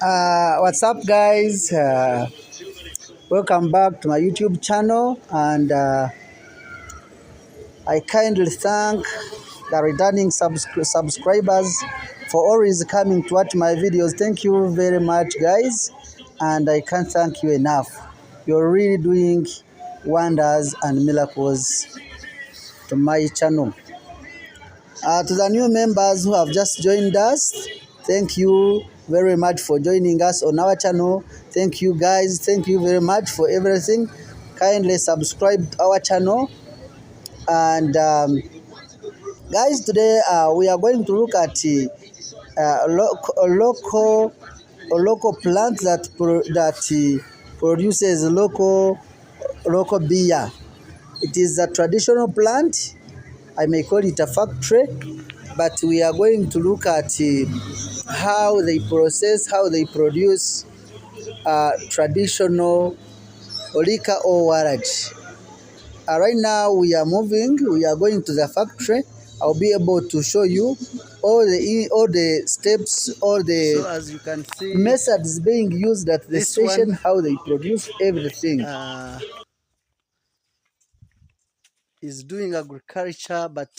What's up, guys? Welcome back to my YouTube channel, and I kindly thank the returning subscribers for always coming to watch my videos. Thank you very much, guys, and I can't thank you enough. You're really doing wonders and miracles to my channel. To the new members who have just joined us, thank you very much for joining us on our channel. Thank you, guys. Thank you very much for everything. Kindly subscribe to our channel. And guys, today we are going to look at a local plant that produces local beer. It is a traditional plant. I may call it a factory, but we are going to look at how they process, how they produce traditional liquor or warrant. Right now we are moving, we are going to the factory. I'll be able to show you all the steps, all the so as you can see, methods being used at the station, how they produce everything. Is doing agriculture, but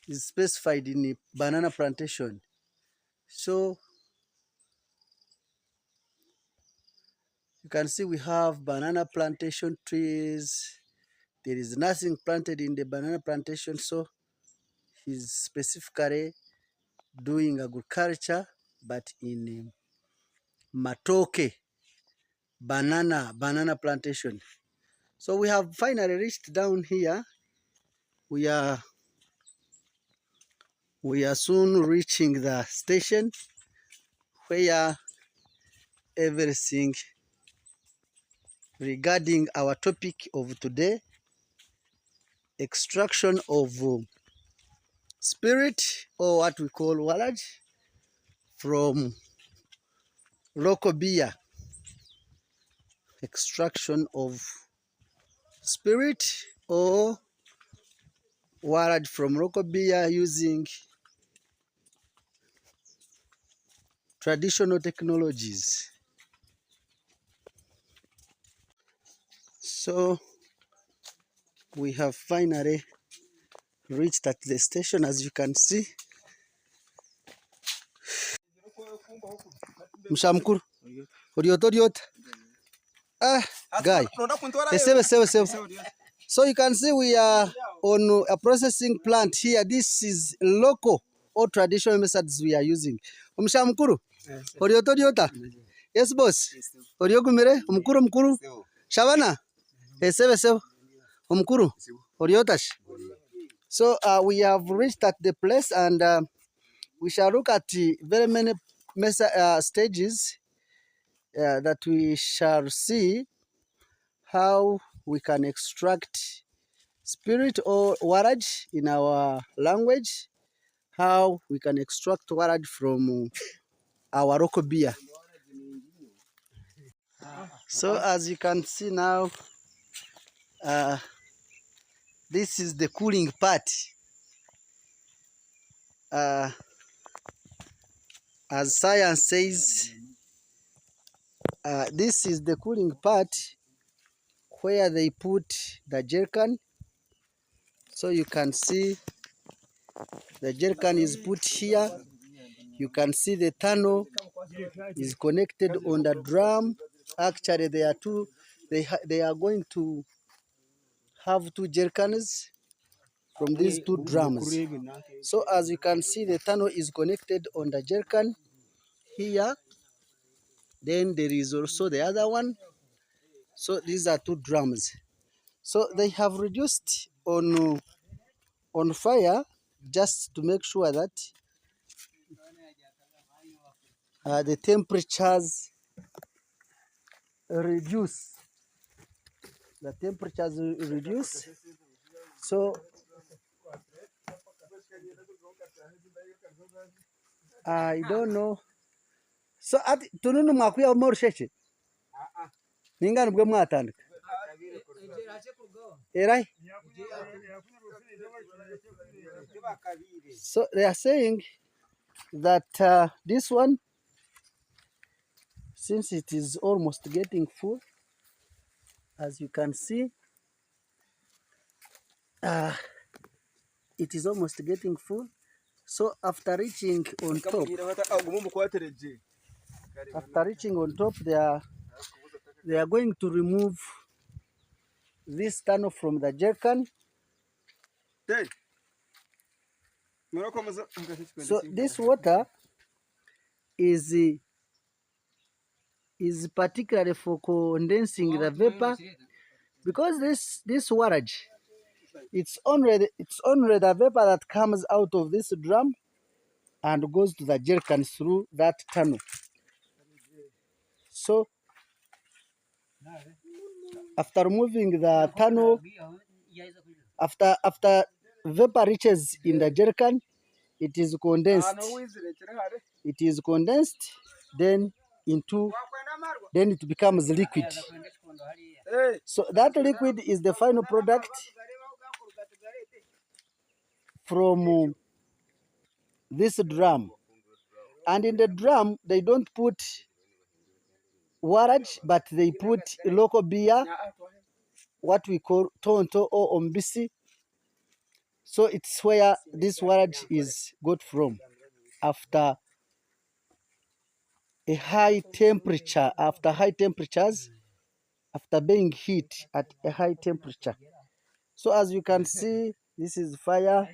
is specified in a banana plantation. So you can see we have banana plantation trees. There is nothing planted in the banana plantation, so he's specifically doing agriculture, but in matoke banana plantation. So we have finally reached down here. We are soon reaching the station where everything regarding our topic of today, extraction of spirit, or what we call walaj, from local beer. Extraction of spirit or walaj from local beer using traditional technologies. So we have finally reached at the station, as you can see. Mshamkuru Oriot. Guy. So you can see we are on a processing plant here. This is local or traditional methods we are using. Mshamkuru Oriota. Yes, boss. Oriogumere Mkuru Shabana. Sebe Mkuru Oriotash. So we have reached at the place, and we shall look at very many stages that we shall see how we can extract spirit or waraj in our language, how we can extract waraj from our local beer. So as you can see now, this is the cooling part. As science says, this is the cooling part where they put the jerrycan. So you can see the jerrycan is put here. You can see the tunnel is connected on the drum. Actually, they are two. They are going to have two jerrycans from these two drums. So as you can see, the tunnel is connected on the jerrycan here. Then there is also the other one. So these are two drums. So they have reduced on fire just to make sure that the temperatures reduce. The temperatures reduce. So I don't know. So at tununu makuya morsheche. Ningana bwe mwatandika. Erai. So they are saying that this one, since it is almost getting full, as you can see, it is almost getting full. So after reaching on top, they are going to remove this tunnel from the jerrycan. So this water is particularly for condensing the vapor, because this warage, it's only the vapor that comes out of this drum and goes to the jerrycan through that tunnel. So after removing the tunnel, after vapor reaches in the jerrycan, it is condensed. It is condensed, then it becomes liquid. So that liquid is the final product from this drum. And in the drum, they don't put warage, but they put local beer, what we call tonto or ombisi. So it's where this warage is got from after a high temperature, after being heat at a high temperature. So as you can see, this is fire.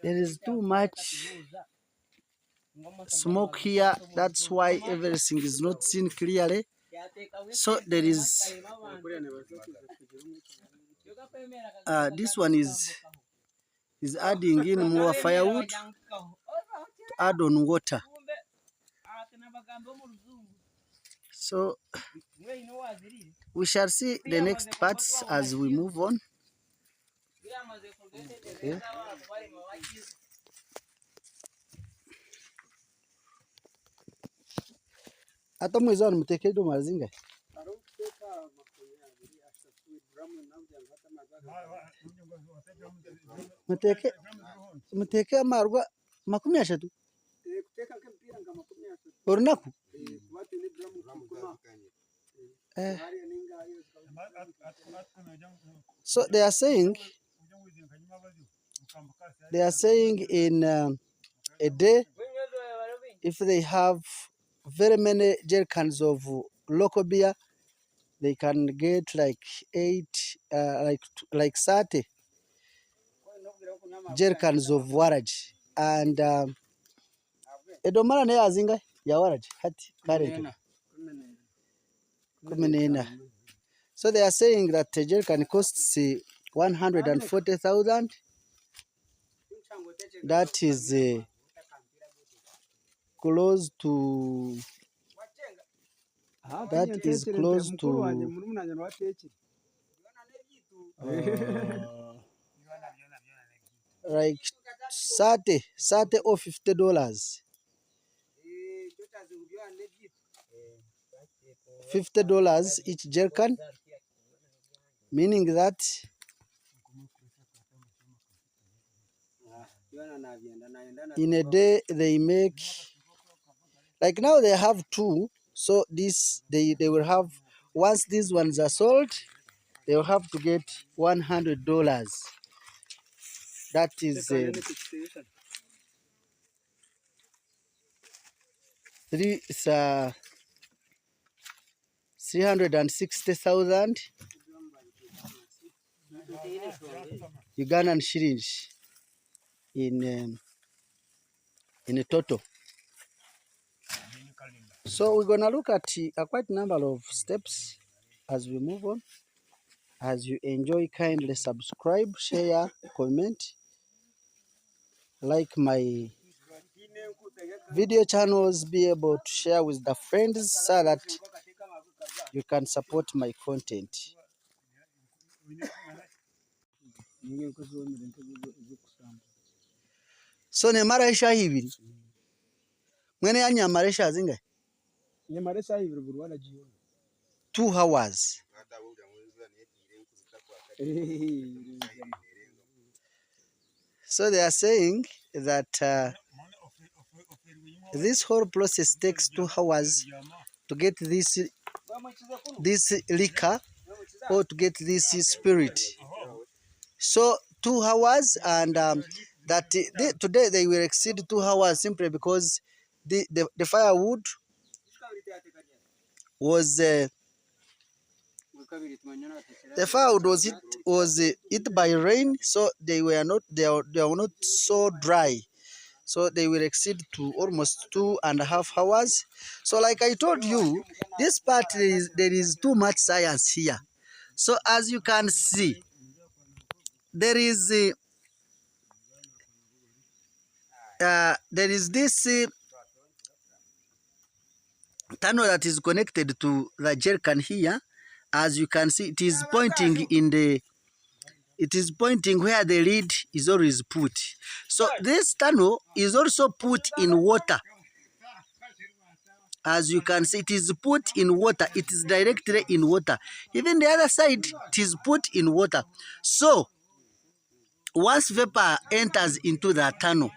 There is too much smoke here. That's why everything is not seen clearly. So there is this one is adding in more firewood to add on water. So we shall see the next parts as we move on. Okay. Hata mwezi wanu mteke do mazinga. Mteke amarwa 30. Orunaku. So they are saying in a day, if they have very many jerrycans of local beer, they can get like 30 jerrycans of warage. And edomara ne azinga ya warage hati currently. So they are saying that a jerrycan costs 140,000. That is close to like 30 or $50. $50 each jerrycan, meaning that in a day they make, like now they have 2. So this they will have, once these ones are sold, they will have to get $100. That is 360,000 Ugandan shillings in a total. So we're gonna look at a quite number of steps as we move on. As you enjoy, kindly subscribe, share, comment, like my video channels, be able to share with the friends so that you can support my content. So ne maresha hibiri mwene yanya maresha zinga ne maresha hibiri burwana jioni 2 hours. So they are saying that this whole process takes 2 hours to get this liquor or to get this spirit. So 2 hours, and today they will exceed 2 hours simply because the firewood was hit by rain, so they were not so dry. So they will exceed to almost 2.5 hours. So like I told you, this part there is too much science here. So as you can see, there is this tunnel that is connected to the jerrycan here. As you can see, it is pointing where the lid is always put. So this tunnel is also put in water. As you can see, it is put in water. It is directly in water. Even the other side, it is put in water. So once vapor enters into the tunnel,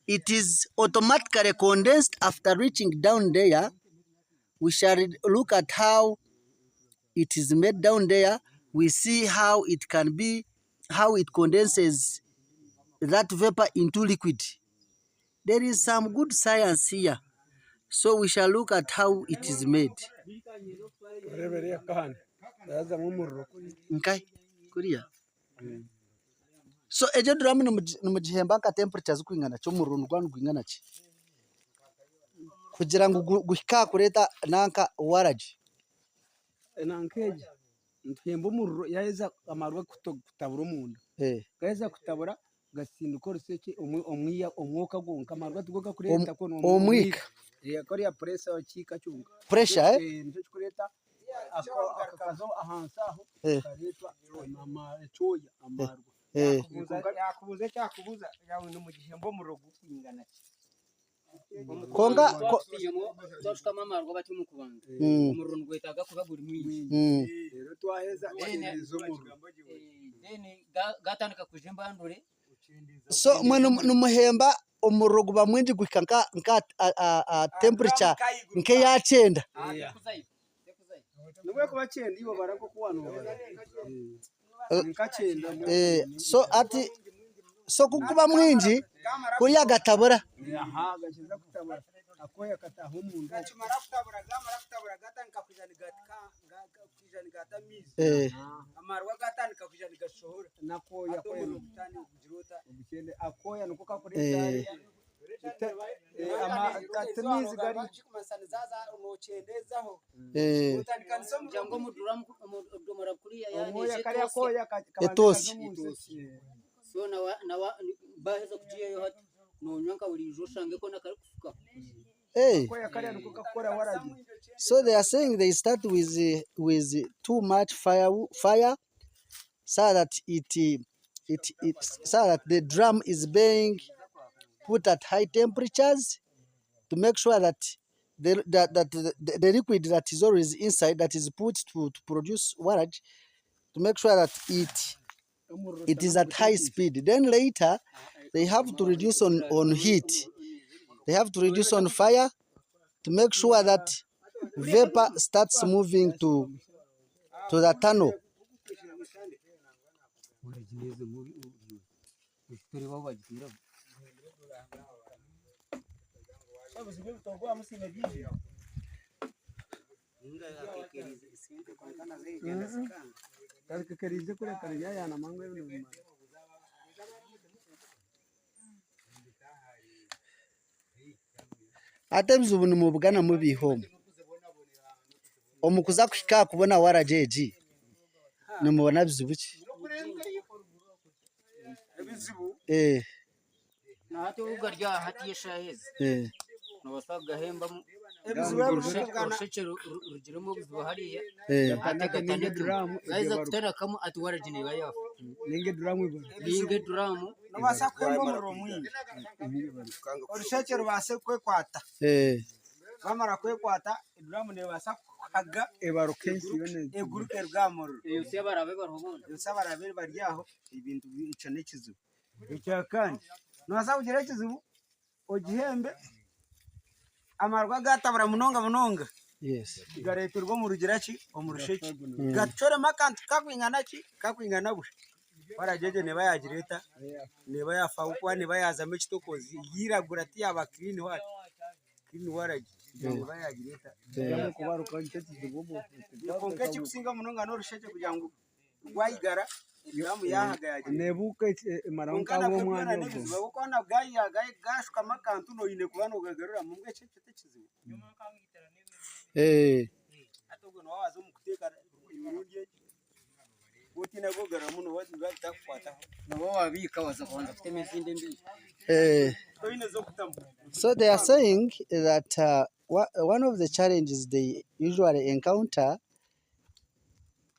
it is automatically condensed. After reaching down there, we shall look at how it is made down there. We see how it can be, how it condenses that vapor into liquid. There is some good science here. So we shall look at how it is made. Okay, kuriya. So ejo drum no gihemba ka temperatures kwingana cyo mu runtu rwantu gwingana ki kugira ngo guhika kureta nanka waraji nankeje ntihemba umuriro yaheza amarwa kutabura umuntu gaheza kutabura gasinduko ruseke umwuka gonka amarwa tugoka kureta ko no umwika yakori ya pressure wakika cyunga pressure nicyo kureta akazo ahansaho karetwa mama ecoya amarwa yakubuza yawe no mu gihembo murogo kwingana konga toshka mama rwo bati mu kubanga umurundu gwetaga kubagura mwinyi rero twaheza izo murundu gatandika kujemba ndure so numuhemba umurogo bamwindi gwikanka nka temperature nke ya 9 nubwo kuba 9 ibo barako kuwano so ati so kukuba mwinji kuriya gatabura gashiza kutabura akoya kataho umuntu gachimara kutabura gatanka kujana gata mizi amarwa gatanka kujana gashohora nakoya koya mutani kujirota ubikende akoya nuko kakoreza ama katamizi gari kumasana zaza unochendezaho utanikaniso mjango mudomara kuriya yaje kari akoya etosi so na baheza kujiye yo hati no nyanka buri joshange ko nakari kufuka akoya kari nuko kakora waraji. So they are saying they start with too much fire so that so that the drum is being put at high temperatures to make sure that the liquid that is always inside, that is put to produce warage, to make sure that it is at high speed. Then later they have to reduce on heat. They have to reduce on fire to make sure that vapor starts moving to the tunnel. Ate bizubu nimubugana mubi home omukuza kushika kubona warajeji nimubona bizubu ki bizibu na hati ugarya hati yeshaheze no basaga hemba urugiremo bizubu hariya ategatane gaiza kutana kama ati warajine bayafu ninge duramu no basakwembo muro mwingi urushekero base kwekwata bamara kwekwata duramu ne basakaga ebarokensi yone eguruke rwamoro yose barabe barhobona yose barabe baryaho ibintu bica nekizibu icya kandi no basakugira kizibu ogihembe amarwa gatabara munonga yes gareturwa mu rugiraki omurusheki gacoremo akantu kakwingana ki kakwingana busha barajeje neba yagireta neba yafa kuba neba yazamo ekitokozi yiragura ati yaba clean waragi neba yagireta kubaruka nicyo kizigobo konke kikusinga munonga n'orusheke kugira ngo rwayigara ibiramu yahaga yagira nebuka maranka bo mwana n'ebizibu kuko na gayi gashukamo akantu noyine kuba nogagarura mu ngeke kizibu atubwo no wazo mu kuteka ibirungi utina gogara muno wazi batakwata nabo wabika waza kwanza kufite mezinde mbi toyine zo kutambu. So they are saying that one of the challenges they usually encounter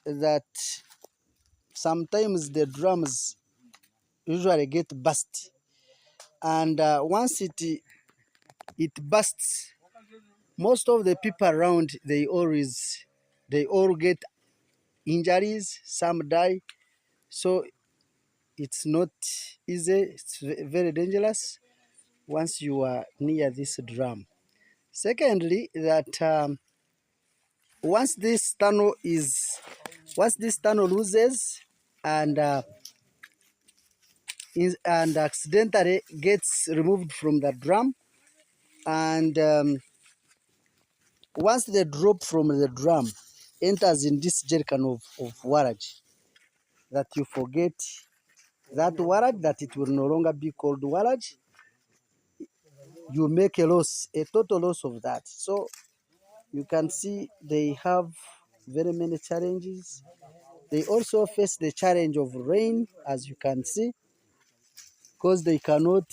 that sometimes the drums usually get burst, and once it bursts, most of the people around they all get injuries, some die, so it's not easy, it's very dangerous once you are near this drum. Secondly, that once this tunnel loses and accidentally gets removed from the drum, and once the drop from the drum enters in this jerrycan of warrage, that you forget that warrage, that it will no longer be called warrage, you make a loss, a total loss of that. So you can see they have very many challenges. They also face the challenge of rain, as you can see, because they cannot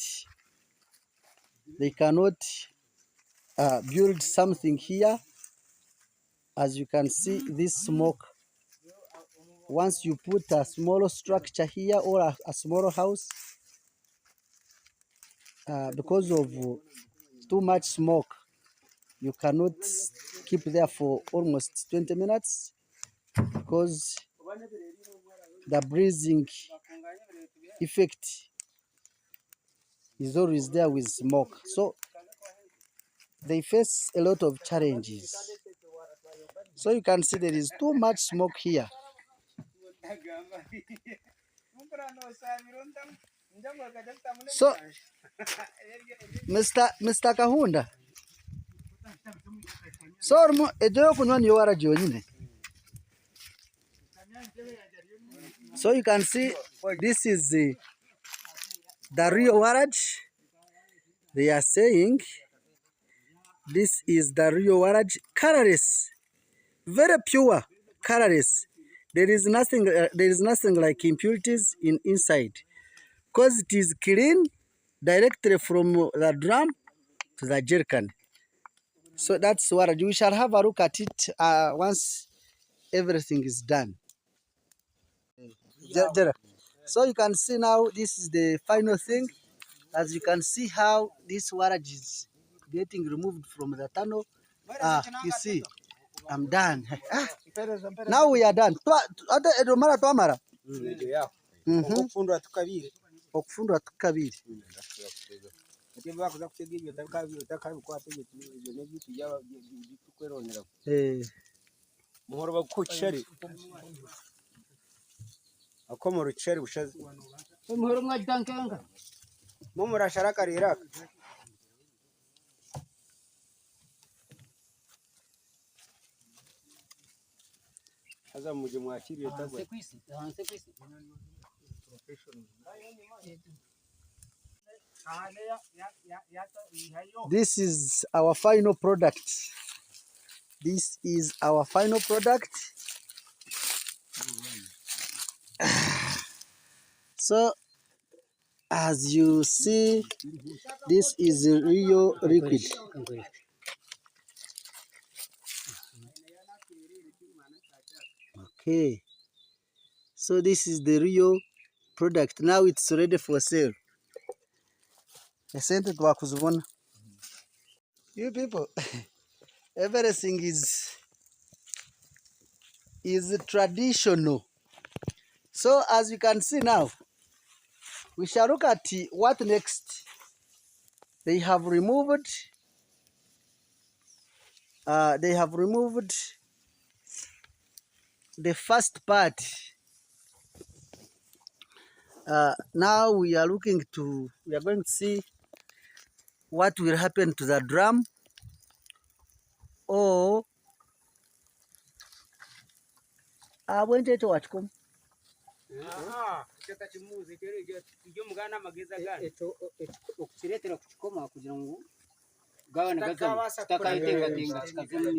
build something here. As you can see, this smoke, once you put a small structure here or a small house, because of too much smoke, you cannot keep there for almost 20 minutes because the breathing effect is always there with smoke. So they face a lot of challenges. So you can see there is too much smoke here. So Mr. Kahunda, so ejo kunywa niyo waragi yonyine. So you can see this is the real warage. They are saying this is the real warage, colorless, very pure, colorless. There is nothing like impurities inside, because it is clean directly from the drum to the jerrycan. So that's what we shall have a look at it once everything is done. So you can see now this is the final thing. As you can see how this warage is getting removed from the tunnel. You see, I'm done. Now we are done. Okufundwa tukabiri. Muhoro bakuceri akomo ruceri bushaze muhoro mwadankenga mu murashara karira aza muje mwakiriye tagwe hanse kwisi This is our final product. This is our final product. So as you see, this is real liquid. Okay, so this is the real product. Now it's ready for sale. You people, everything is traditional. So as you can see now, we shall look at what next. They have removed They have removed the first part. Now we are going to see what will happen to the drum, or bwenteto watcom.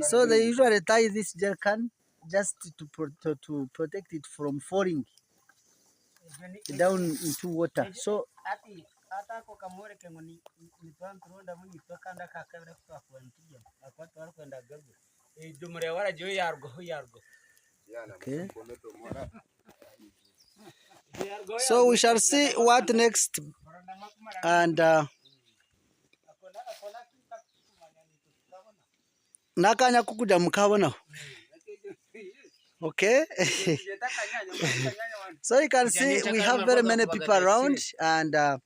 So they usually tie this jerrycan just to protect it from falling down into water. So okay. So we shall see what next, and nakanya kukuja mukabona. Okay. So you can see we have very many people around, and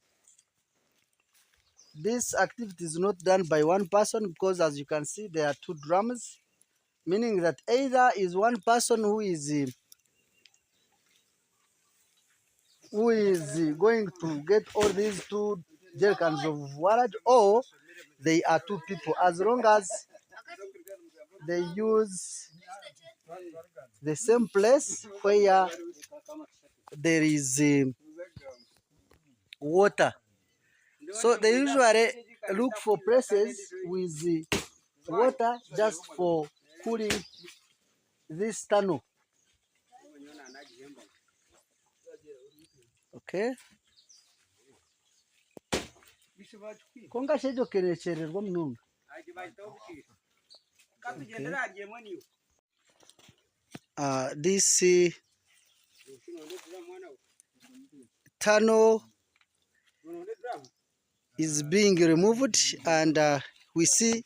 this activity is not done by one person, because as you can see there are two drums, meaning that either is one person who is going to get all these two jerrycans of water, or they are two people, as long as they use the same place where there is water. So they usually look for places with water just for cooling this tunnel. Okay. Konga shejo kerechererwa munonga. This tunnel is being removed, and we see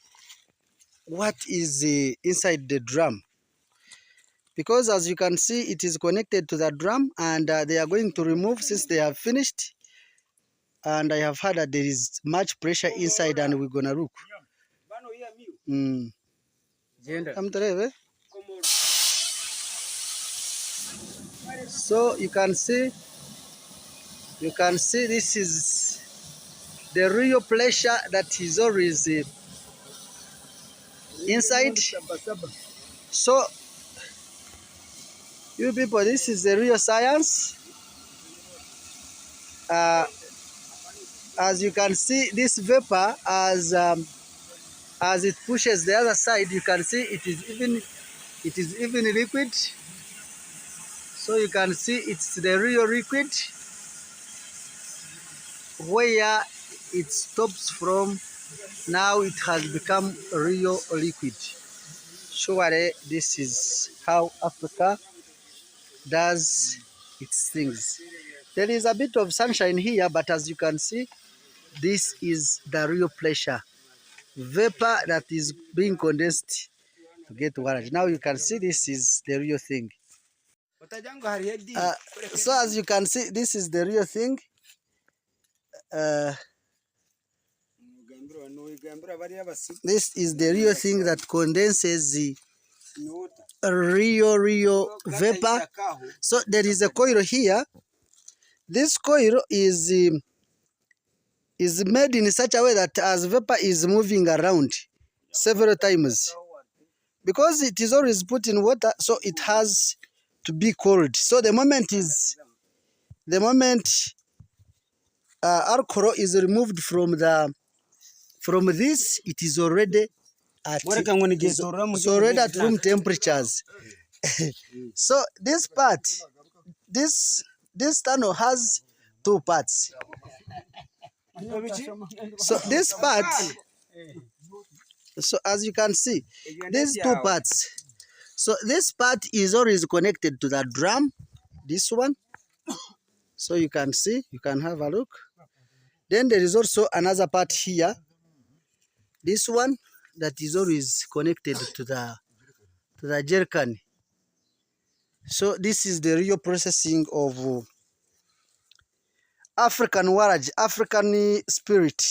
what is inside the drum, because as you can see it is connected to the drum, and they are going to remove since they have finished. And I have heard that there is much pressure inside, and we're gonna look. So you can see this is the real pressure that is always inside. So you people, this is the real science. As you can see, this vapor, as it pushes the other side, you can see it is even liquid. So you can see it's the real liquid, where it stops from. Now it has become real liquid. Surely this is how Africa does its things. There is a bit of sunshine here, but as you can see, this is the real pressure vapor that is being condensed to get water. Now you can see this is the real thing. So as you can see, this is the real thing. This is the real thing that condenses the real vapor. So there is a coil here. This coil is made in such a way that as vapor is moving around several times, because it is always put in water, so it has to be cold. So the moment alcohol is removed from this, it is already at room temperatures. So this part, this tunnel has two parts. So this part, so as you can see, these two parts. So this part is always connected to the drum, this one. So you can see, you can have a look. Then there is also another part here, this one, that is always connected to the jerrycan. So this is the real processing of African warrage, African spirit.